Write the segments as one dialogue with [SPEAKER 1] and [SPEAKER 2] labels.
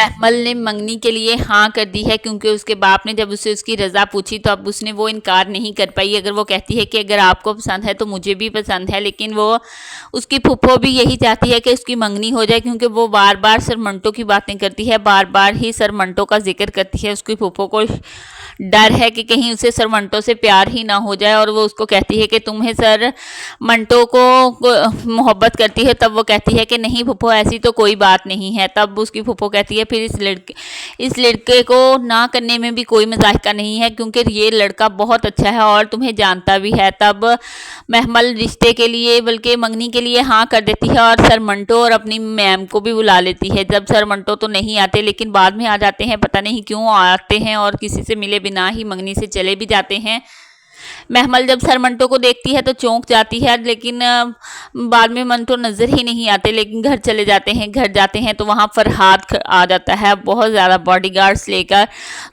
[SPEAKER 1] महमल ने मंगनी के लिए हाँ कर दी है, क्योंकि उसके बाप ने जब उससे उसकी रज़ा पूछी तो अब उसने वो इनकार नहीं कर पाई। अगर वो कहती है कि अगर आपको पसंद है तो मुझे भी पसंद है, लेकिन वो उसकी फूफो भी यही चाहती है कि उसकी मंगनी हो जाए, क्योंकि वो बार बार सर मंटो की बातें करती है, बार बार ही सर मंटो का जिक्र करती है। उसकी फूफो को डर है कि कहीं उसे सर मंटो से प्यार ही ना हो जाए, और वो उसको कहती है कि तुम्हें सर मंटो को मोहब्बत करती है। तब वो कहती है कि नहीं फूफो, ऐसी तो कोई बात नहीं है। तब उसकी फूफो कहती है फिर इस लड़के को ना करने में भी कोई मजाहिका नहीं है, क्योंकि ये लड़का बहुत अच्छा है और तुम्हें जानता भी है। तब महमल रिश्ते के लिए बल्कि मंगनी के लिए हाँ कर देती है और सर मंटो और अपनी मैम को भी बुला लेती है। जब सर मंटो तो नहीं आते, लेकिन बाद में आ जाते हैं, पता नहीं क्यों आते हैं और किसी से मिले बिना ही मंगनी से चले भी जाते हैं। महमल जब सर मंटो को देखती है तो चौंक जाती है, लेकिन बाद में मंटो नज़र ही नहीं आते, लेकिन घर चले जाते हैं। घर जाते हैं तो वहाँ फरहाद आ जाता है बहुत ज़्यादा बॉडीगार्ड्स लेकर,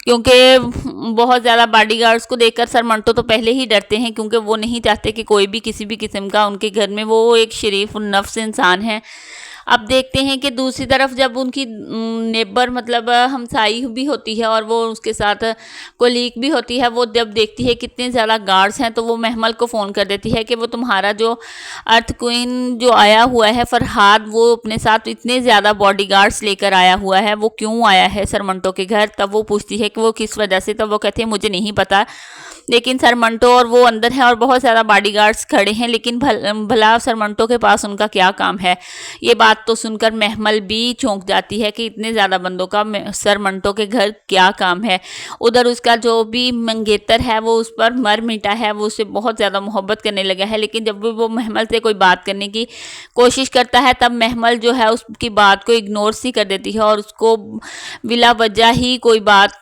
[SPEAKER 1] क्योंकि बहुत ज़्यादा बॉडीगार्ड्स को देखकर सर मंटो तो पहले ही डरते हैं, क्योंकि वो नहीं चाहते कि कोई भी किसी भी किस्म का उनके घर में, वो एक शरीफ नफ्स इंसान है। अब देखते हैं कि दूसरी तरफ जब उनकी नेबर मतलब हमसाई भी होती है और वो उसके साथ कोलीग भी होती है, वो जब देखती है कितने ज़्यादा गार्ड्स हैं तो वो महमल को फ़ोन कर देती है कि वो तुम्हारा जो अर्थ क्वीन जो आया हुआ है फरहाद, वो अपने साथ इतने ज़्यादा बॉडीगार्ड्स लेकर आया हुआ है, वो क्यों आया है सर मंटो के घर। तब वो पूछती है कि वो किस वजह से। तब वो कहते हैं मुझे नहीं पता, लेकिन सर मंटो और वो अंदर है और बहुत ज़्यादा बॉडीगार्ड्स खड़े हैं, लेकिन भला सर मंटो के पास उनका क्या काम है। ये बात तो सुनकर महमल भी चौंक जाती है कि इतने ज़्यादा बंदों का सर मंटो के घर क्या काम है। उधर उसका जो भी मंगेतर है वो उस पर मर मिटा है, वो उससे बहुत ज़्यादा मोहब्बत करने लगा है, लेकिन जब भी वो महमल से कोई बात करने की कोशिश करता है तब महमल जो है उसकी बात को इग्नोर सी कर देती है और उसको बिला वजह ही कोई बात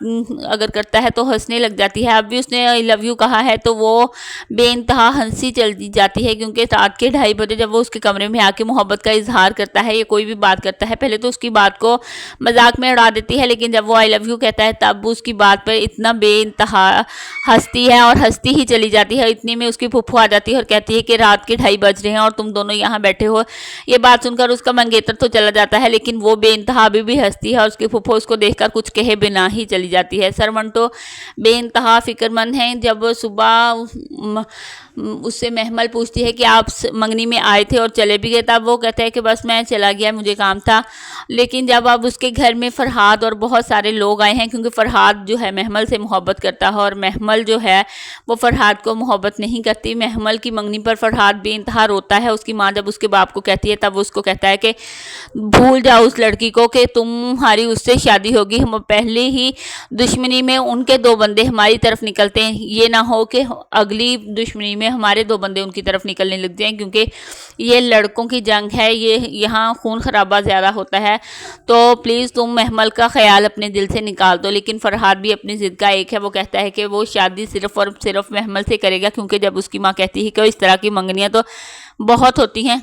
[SPEAKER 1] अगर करता है तो हंसने लग जाती है। अब भी उसने आई लव यू कहा है तो वो बेइंतहा हंसी चल जाती है, क्योंकि रात के 2:30 बजे जब वो उसके कमरे में आके मोहब्बत का इजहार करता है या कोई भी बात करता है, पहले तो उसकी बात को मजाक में उड़ा देती है, लेकिन जब वो आई लव यू कहता है तब उसकी बात पर इतना बेइंतहा हंसती है और हंसती ही चली जाती है। इतनी में उसकी फुफ्फू आ जाती है और कहती है कि रात के 2:30 बज रहे हैं और तुम दोनों यहाँ बैठे हो। ये बात सुनकर उसका मंगेतर तो चला जाता है, लेकिन वो बेइंतहा अभी भी हंसती है और उसकी फुफ्फू उसको देखकर कुछ कहे बिना ही चली जाती है। सर मंटो बेइंतहा फिक्रमंद हैं। जब सुबह उससे महमल पूछती है कि आप मंगनी में आए थे और चले भी गए, तब वो कहता है कि बस मैं चला गया, मुझे काम था। लेकिन जब अब उसके घर में फरहाद और बहुत सारे लोग आए हैं, क्योंकि फरहाद जो है महमल से मोहब्बत करता है और महमल जो है वो फरहाद को मोहब्बत नहीं करती। महमल की मंगनी पर फरहाद बेइंतहा रोता है। उसकी माँ जब उसके बाप को कहती है तब वो उसको कहता है कि भूल जाओ उस लड़की को कि तुम्हारी उससे शादी होगी, हम पहले ही दुश्मनी में उनके 2 बंदे हमारी तरफ निकलते हैं, ये ना हो कि अगली दुश्मनी में हमारे 2 बंदे उनकी तरफ निकलने लग जाएं, क्योंकि ये लड़कों की जंग है, ये यहाँ खून खराबा ज़्यादा होता है, तो प्लीज़ तुम महमल का ख्याल अपने दिल से निकाल दो। लेकिन फरहाद भी अपनी ज़िद का एक है, वो कहता है कि वो शादी सिर्फ़ और सिर्फ महमल से करेगा, क्योंकि जब उसकी माँ कहती है कि इस तरह की मंगनियाँ तो बहुत होती हैं।